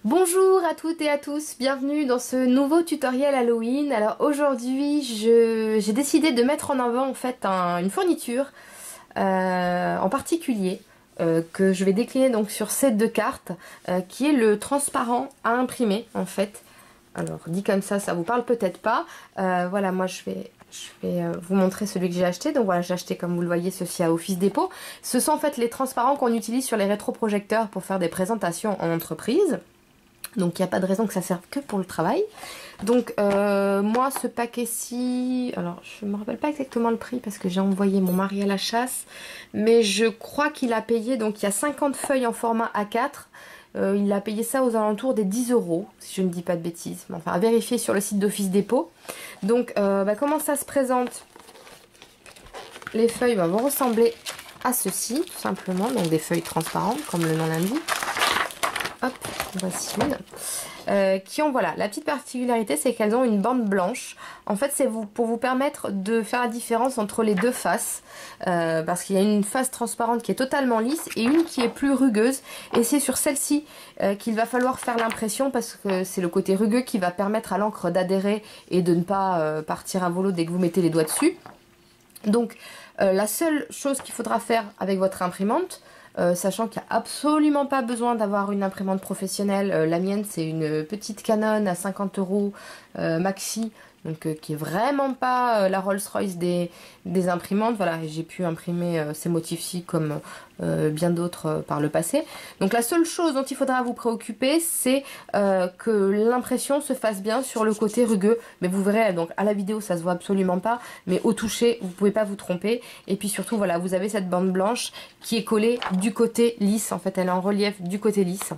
Bonjour à toutes et à tous, bienvenue dans ce nouveau tutoriel Halloween. Alors aujourd'hui j'ai décidé de mettre en avant en fait une fourniture en particulier que je vais décliner donc sur set de cartes qui est le transparent à imprimer en fait. Alors dit comme ça vous parle peut-être pas. Voilà, moi je vais vous montrer celui que j'ai acheté. Donc voilà, j'ai acheté comme vous le voyez ceci à Office Dépôt. Ce sont en fait les transparents qu'on utilise sur les rétroprojecteurs pour faire des présentations en entreprise. Donc il n'y a pas de raison que ça serve que pour le travail. Donc moi ce paquet-ci, alors je ne me rappelle pas exactement le prix parce que j'ai envoyé mon mari à la chasse. Mais je crois qu'il a payé, donc il y a 50 feuilles en format A4. Il a payé ça aux alentours des 10 €, si je ne dis pas de bêtises. Enfin à vérifier sur le site d'Office Dépôt. Donc comment ça se présente? Les feuilles vont ressembler à ceci, tout simplement. Donc des feuilles transparentes comme le nom l'indique. Hop, voici une. Qui ont, voilà, la petite particularité, c'est qu'elles ont une bande blanche. En fait, c'est pour vous permettre de faire la différence entre les deux faces. Parce qu'il y a une face transparente qui est totalement lisse et une qui est plus rugueuse. Et c'est sur celle-ci qu'il va falloir faire l'impression parce que c'est le côté rugueux qui va permettre à l'encre d'adhérer et de ne pas partir à volo dès que vous mettez les doigts dessus. Donc, la seule chose qu'il faudra faire avec votre imprimante, sachant qu'il n'y a absolument pas besoin d'avoir une imprimante professionnelle. La mienne c'est une petite Canon à 50 € maxi, donc qui est vraiment pas la Rolls-Royce des imprimantes. Voilà, j'ai pu imprimer ces motifs-ci comme bien d'autres par le passé. Donc la seule chose dont il faudra vous préoccuper, c'est que l'impression se fasse bien sur le côté rugueux. Mais vous verrez, donc à la vidéo ça se voit absolument pas, mais au toucher vous pouvez pas vous tromper. Et puis surtout voilà, vous avez cette bande blanche qui est collée du côté lisse. En fait elle est en relief du côté lisse.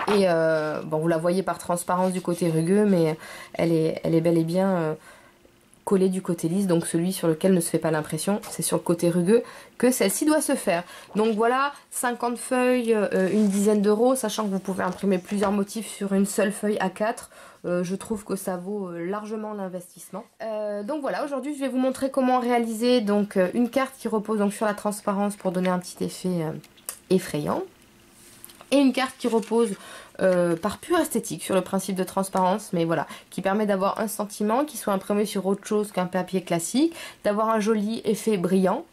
Et bon, vous la voyez par transparence du côté rugueux, mais elle est bel et bien collée du côté lisse, donc celui sur lequel ne se fait pas l'impression, c'est sur le côté rugueux que celle-ci doit se faire. Donc voilà, 50 feuilles, une dizaine d'euros, sachant que vous pouvez imprimer plusieurs motifs sur une seule feuille A4. Je trouve que ça vaut largement l'investissement. Donc voilà, aujourd'hui je vais vous montrer comment réaliser donc une carte qui repose donc sur la transparence pour donner un petit effet effrayant. Et une carte qui repose par pure esthétique sur le principe de transparence, mais voilà, qui permet d'avoir un sentiment qui soit imprimé sur autre chose qu'un papier classique, d'avoir un joli effet brillant.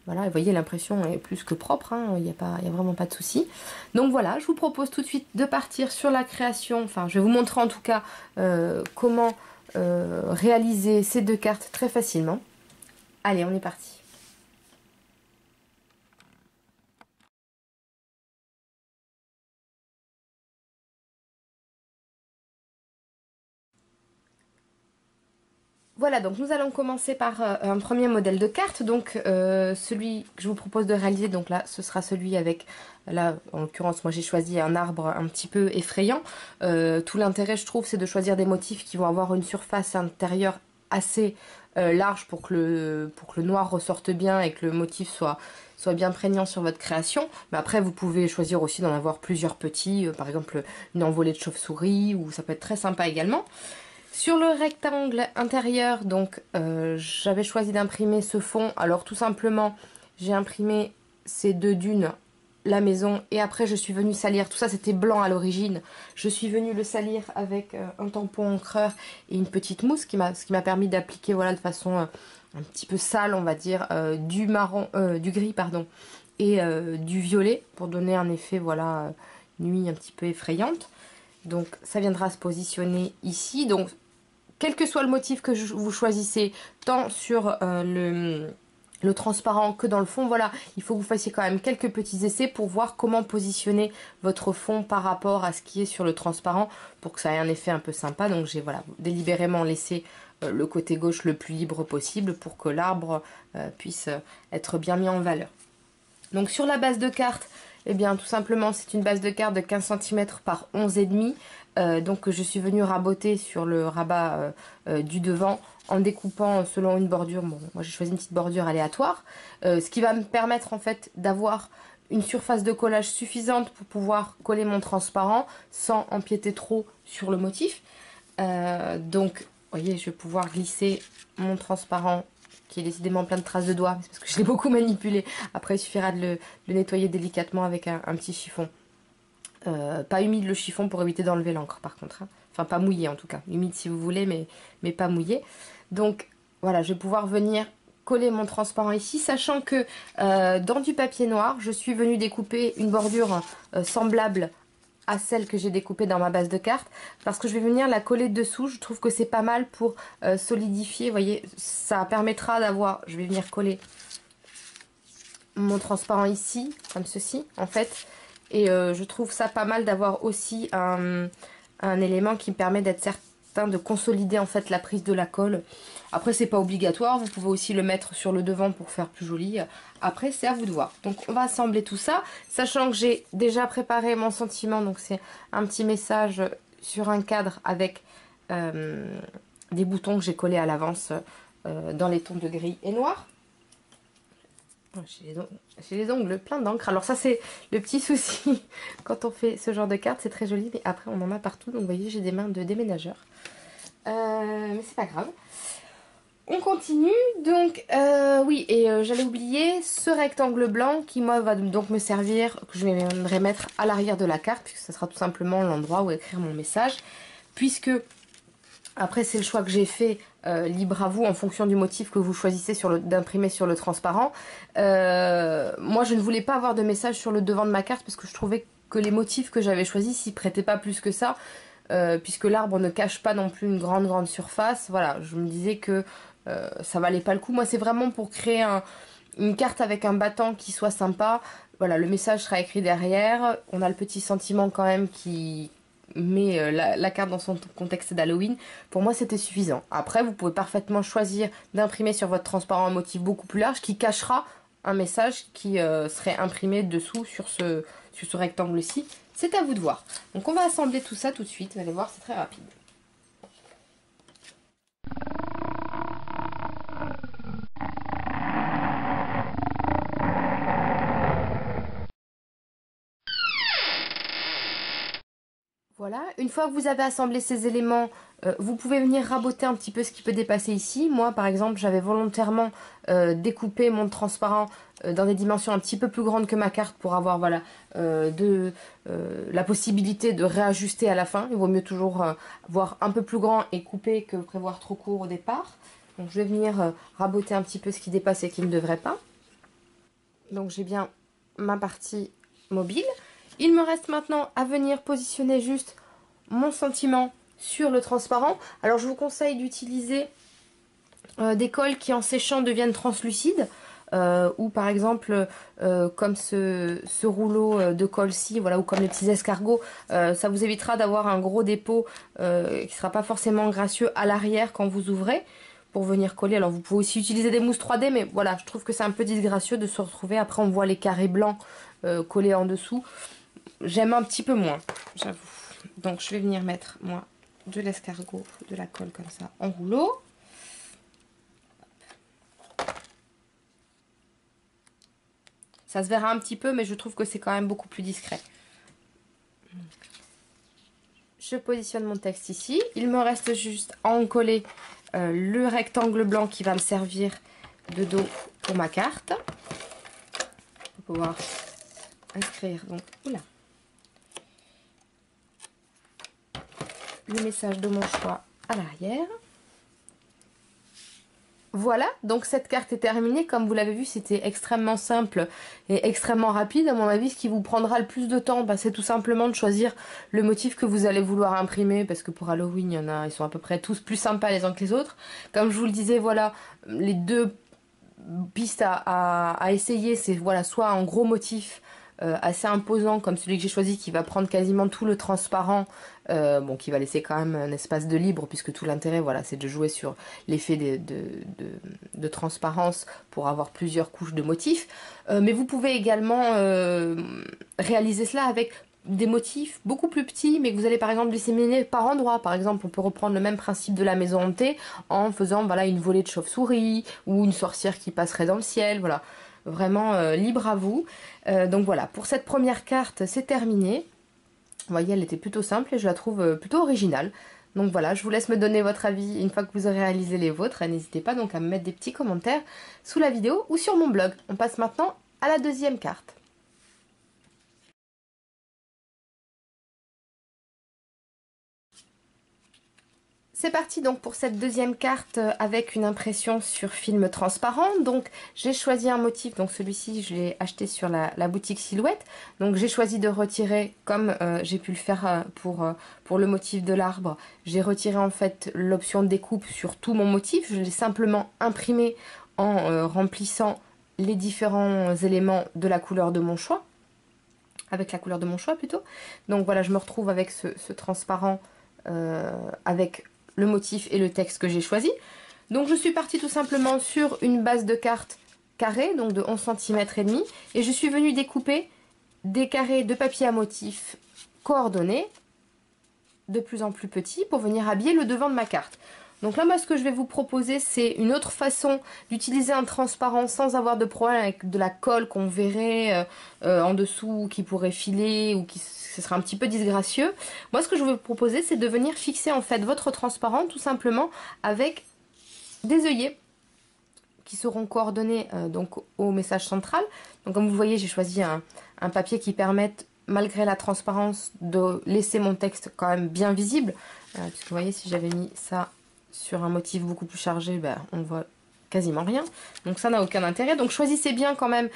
Voilà, vous voyez, l'impression est plus que propre, hein, il n'y a vraiment pas de souci. Donc voilà, je vous propose tout de suite de partir sur la création, enfin je vais vous montrer en tout cas comment réaliser ces deux cartes très facilement. Allez, on est parti. Voilà, donc nous allons commencer par un premier modèle de carte. Donc celui que je vous propose de réaliser, donc là ce sera celui avec, là en l'occurrence moi j'ai choisi un arbre un petit peu effrayant. Tout l'intérêt je trouve c'est de choisir des motifs qui vont avoir une surface intérieure assez large pour que le noir ressorte bien et que le motif soit bien prégnant sur votre création. Mais après vous pouvez choisir aussi d'en avoir plusieurs petits, par exemple une envolée de chauve-souris, ou ça peut être très sympa également. Sur le rectangle intérieur, donc j'avais choisi d'imprimer ce fond. Alors tout simplement, j'ai imprimé ces deux dunes, la maison, et après je suis venue salir. Tout ça c'était blanc à l'origine. Je suis venue le salir avec un tampon encreur et une petite mousse, ce qui m'a permis d'appliquer voilà, de façon un petit peu sale, on va dire, du gris pardon, et du violet pour donner un effet voilà nuit un petit peu effrayante. Donc ça viendra se positionner ici. Donc quel que soit le motif que vous choisissez, tant sur le transparent que dans le fond, voilà, il faut que vous fassiez quand même quelques petits essais pour voir comment positionner votre fond par rapport à ce qui est sur le transparent pour que ça ait un effet un peu sympa. Donc j'ai voilà, délibérément laissé le côté gauche le plus libre possible pour que l'arbre puisse être bien mis en valeur. Donc sur la base de carte, eh bien tout simplement c'est une base de carte de 15 cm par 11,5 donc je suis venue raboter sur le rabat du devant en découpant selon une bordure. Bon, moi j'ai choisi une petite bordure aléatoire, ce qui va me permettre en fait d'avoir une surface de collage suffisante pour pouvoir coller mon transparent sans empiéter trop sur le motif. Donc vous voyez, je vais pouvoir glisser mon transparent qui est décidément plein de traces de doigts, c'est parce que je l'ai beaucoup manipulé. Après, il suffira de le nettoyer délicatement avec un petit chiffon. Pas humide le chiffon pour éviter d'enlever l'encre par contre. Hein. Enfin, pas mouillé en tout cas. Humide si vous voulez, mais pas mouillé. Donc, voilà, je vais pouvoir venir coller mon transparent ici, sachant que dans du papier noir, je suis venue découper une bordure semblable à celle que j'ai découpée dans ma base de cartes, parce que je vais venir la coller dessous. Je trouve que c'est pas mal pour solidifier, vous voyez, ça permettra d'avoir, je vais venir coller mon transparent ici, comme ceci, en fait, et je trouve ça pas mal d'avoir aussi un élément qui me permet d'être certain de consolider en fait la prise de la colle. Après, c'est pas obligatoire, vous pouvez aussi le mettre sur le devant pour faire plus joli. Après, c'est à vous de voir. Donc, on va assembler tout ça, sachant que j'ai déjà préparé mon sentiment. Donc, c'est un petit message sur un cadre avec des boutons que j'ai collés à l'avance dans les tons de gris et noir. J'ai les ongles pleins d'encre. Alors ça, c'est le petit souci quand on fait ce genre de carte. C'est très joli, mais après, on en a partout. Donc, vous voyez, j'ai des mains de déménageur. Mais c'est pas grave. On continue, donc oui, et j'allais oublier ce rectangle blanc qui moi va donc me servir, que je viendrai mettre à l'arrière de la carte, puisque ce sera tout simplement l'endroit où écrire mon message, puisque après c'est le choix que j'ai fait, libre à vous en fonction du motif que vous choisissez d'imprimer sur le transparent. Moi je ne voulais pas avoir de message sur le devant de ma carte parce que je trouvais que les motifs que j'avais choisis s'y prêtaient pas plus que ça. Puisque l'arbre ne cache pas non plus une grande surface, voilà, je me disais que ça valait pas le coup. Moi c'est vraiment pour créer une carte avec un battant qui soit sympa. Voilà, le message sera écrit derrière, on a le petit sentiment quand même qui met la carte dans son contexte d'Halloween. Pour moi c'était suffisant. Après vous pouvez parfaitement choisir d'imprimer sur votre transparent un motif beaucoup plus large qui cachera un message qui serait imprimé dessous sur ce rectangle-ci. C'est à vous de voir. Donc on va assembler tout ça tout de suite. Vous allez voir, c'est très rapide. Voilà, une fois que vous avez assemblé ces éléments, vous pouvez venir raboter un petit peu ce qui peut dépasser ici. Moi, par exemple, j'avais volontairement découpé mon transparent dans des dimensions un petit peu plus grandes que ma carte pour avoir voilà, la possibilité de réajuster à la fin. Il vaut mieux toujours voir un peu plus grand et couper que prévoir trop court au départ. Donc je vais venir raboter un petit peu ce qui dépasse et qui ne devrait pas. Donc j'ai bien ma partie mobile. Il me reste maintenant à venir positionner juste mon sentiment sur le transparent. Alors je vous conseille d'utiliser des colles qui en séchant deviennent translucides. Ou par exemple comme ce rouleau de colle-ci, voilà, ou comme les petits escargots, ça vous évitera d'avoir un gros dépôt qui ne sera pas forcément gracieux à l'arrière quand vous ouvrez pour venir coller. Alors vous pouvez aussi utiliser des mousses 3D, mais voilà, je trouve que c'est un peu disgracieux de se retrouver. Après on voit les carrés blancs collés en dessous. J'aime un petit peu moins, j'avoue. Donc je vais venir mettre moi de l'escargot, de la colle comme ça en rouleau. Ça se verra un petit peu, mais je trouve que c'est quand même beaucoup plus discret. Je positionne mon texte ici. Il me reste juste à en coller le rectangle blanc qui va me servir de dos pour ma carte. Pour pouvoir inscrire donc, oula, le message de mon choix à l'arrière. Voilà, donc cette carte est terminée. Comme vous l'avez vu, c'était extrêmement simple et extrêmement rapide. À mon avis, ce qui vous prendra le plus de temps, c'est tout simplement de choisir le motif que vous allez vouloir imprimer, parce que pour Halloween, il y en a, ils sont à peu près tous plus sympas les uns que les autres. Comme je vous le disais, voilà, les deux pistes à essayer, c'est voilà, soit un gros motif assez imposant comme celui que j'ai choisi qui va prendre quasiment tout le transparent, bon, qui va laisser quand même un espace de libre puisque tout l'intérêt voilà, c'est de jouer sur l'effet de transparence pour avoir plusieurs couches de motifs, mais vous pouvez également réaliser cela avec des motifs beaucoup plus petits mais que vous allez par exemple disséminer par endroits. Par exemple on peut reprendre le même principe de la maison hantée en faisant voilà, une volée de chauve-souris ou une sorcière qui passerait dans le ciel, voilà. Vraiment libre à vous. Donc voilà, pour cette première carte, c'est terminé. Vous voyez, elle était plutôt simple et je la trouve plutôt originale. Donc voilà, je vous laisse me donner votre avis une fois que vous aurez réalisé les vôtres. N'hésitez pas donc à me mettre des petits commentaires sous la vidéo ou sur mon blog. On passe maintenant à la deuxième carte. C'est parti donc pour cette deuxième carte avec une impression sur film transparent. Donc j'ai choisi un motif, donc celui-ci je l'ai acheté sur la boutique Silhouette. Donc j'ai choisi de retirer, comme j'ai pu le faire pour le motif de l'arbre, j'ai retiré en fait l'option découpe sur tout mon motif. Je l'ai simplement imprimé en remplissant les différents éléments de la couleur de mon choix. Avec la couleur de mon choix plutôt. Donc voilà, je me retrouve avec ce transparent avec le motif et le texte que j'ai choisi. Donc je suis partie tout simplement sur une base de cartes carrée, donc de 11 cm et demi, et je suis venue découper des carrés de papier à motif coordonnés, de plus en plus petits, pour venir habiller le devant de ma carte. Donc là, moi, ce que je vais vous proposer, c'est une autre façon d'utiliser un transparent sans avoir de problème avec de la colle qu'on verrait en dessous, qui pourrait filer ou qui ce sera un petit peu disgracieux. Moi, ce que je vais vous proposer, c'est de venir fixer en fait votre transparent tout simplement avec des œillets qui seront coordonnés donc au message central. Donc comme vous voyez, j'ai choisi un papier qui permette, malgré la transparence, de laisser mon texte quand même bien visible. Puisque vous voyez, si j'avais mis ça sur un motif beaucoup plus chargé, ben, on voit quasiment rien. Donc ça n'a aucun intérêt. Donc choisissez bien quand même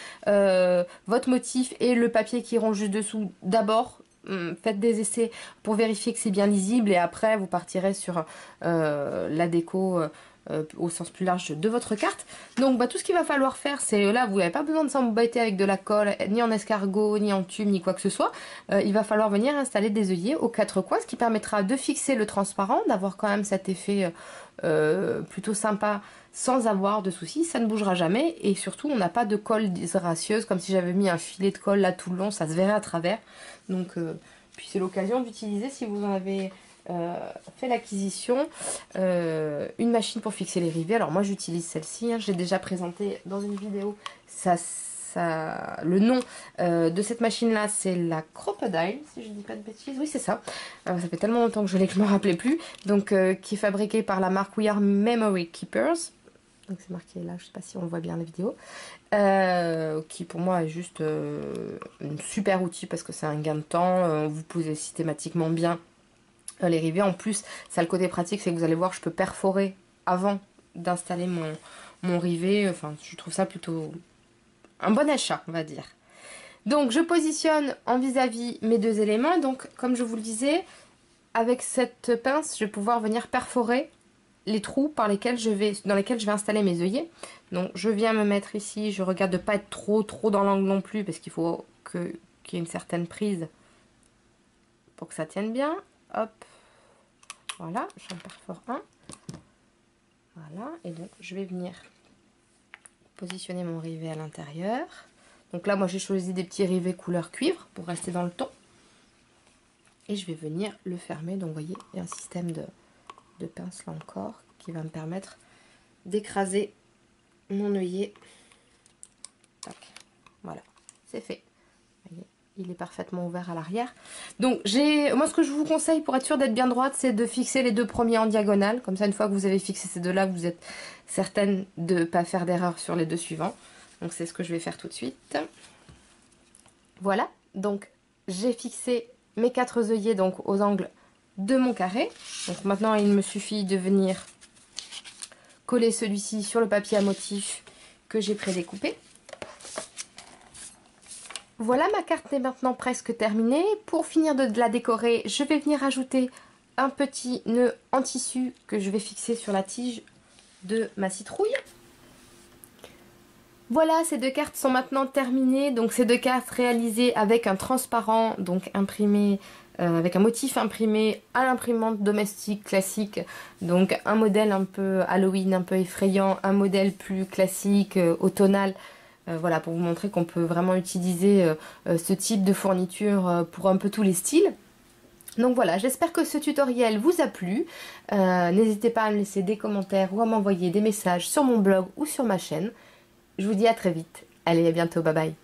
votre motif et le papier qui iront juste dessous d'abord. Faites des essais pour vérifier que c'est bien lisible et après vous partirez sur la déco au sens plus large de votre carte. Donc bah, tout ce qu'il va falloir faire, c'est là vous n'avez pas besoin de s'embêter avec de la colle ni en escargot ni en tube ni quoi que ce soit. Il va falloir venir installer des œillets aux quatre coins, ce qui permettra de fixer le transparent, d'avoir quand même cet effet plutôt sympa sans avoir de soucis. Ça ne bougera jamais et surtout on n'a pas de colle disgracieuse comme si j'avais mis un filet de colle là tout le long, ça se verrait à travers. Donc puis c'est l'occasion d'utiliser, si vous en avez fait l'acquisition, une machine pour fixer les rivets. Alors moi j'utilise celle-ci, hein, j'ai déjà présenté dans une vidéo le nom de cette machine là, c'est la Crocodile, si je ne dis pas de bêtises. Oui, c'est ça. Ça fait tellement longtemps que je l'ai que je ne me rappelais plus. Donc qui est fabriquée par la marque We Are Memory Keepers. Donc c'est marqué là, je ne sais pas si on le voit bien la vidéo. Qui pour moi est juste un super outil parce que c'est un gain de temps. Vous posez systématiquement bien les rivets. En plus, ça a le côté pratique, c'est que vous allez voir, je peux perforer avant d'installer mon rivet. Enfin, je trouve ça plutôt un bon achat, on va dire. Donc je positionne en vis-à-vis mes deux éléments. Donc comme je vous le disais, avec cette pince, je vais pouvoir venir perforer les trous dans lesquels je vais installer mes œillets. Donc je viens me mettre ici, je regarde de ne pas être trop dans l'angle non plus, parce qu'il faut qu'il y ait une certaine prise pour que ça tienne bien. Hop, voilà, j'en perfore un. Voilà, et donc je vais venir positionner mon rivet à l'intérieur. Donc là, moi j'ai choisi des petits rivets couleur cuivre pour rester dans le ton. Et je vais venir le fermer. Donc vous voyez, il y a un système de pince là encore qui va me permettre d'écraser mon œillet. Tac. Voilà, c'est fait. Vous voyez, il est parfaitement ouvert à l'arrière. Donc moi ce que je vous conseille pour être sûr d'être bien droite, c'est de fixer les deux premiers en diagonale. Comme ça, une fois que vous avez fixé ces deux là, vous êtes certaine de ne pas faire d'erreur sur les deux suivants. Donc c'est ce que je vais faire tout de suite. Voilà, donc j'ai fixé mes 4 œillets donc aux angles de mon carré. Donc maintenant il me suffit de venir coller celui-ci sur le papier à motif que j'ai prédécoupé. Voilà, ma carte est maintenant presque terminée. Pour finir de la décorer, je vais venir ajouter un petit nœud en tissu que je vais fixer sur la tige de ma citrouille. Voilà, ces deux cartes sont maintenant terminées. Donc ces deux cartes réalisées avec un transparent, donc imprimé avec un motif imprimé à l'imprimante domestique classique. Donc un modèle un peu Halloween, un peu effrayant, un modèle plus classique, automnal. Voilà, pour vous montrer qu'on peut vraiment utiliser ce type de fourniture pour un peu tous les styles. Donc voilà, j'espère que ce tutoriel vous a plu. N'hésitez pas à me laisser des commentaires ou à m'envoyer des messages sur mon blog ou sur ma chaîne. Je vous dis à très vite. Allez, à bientôt, bye bye.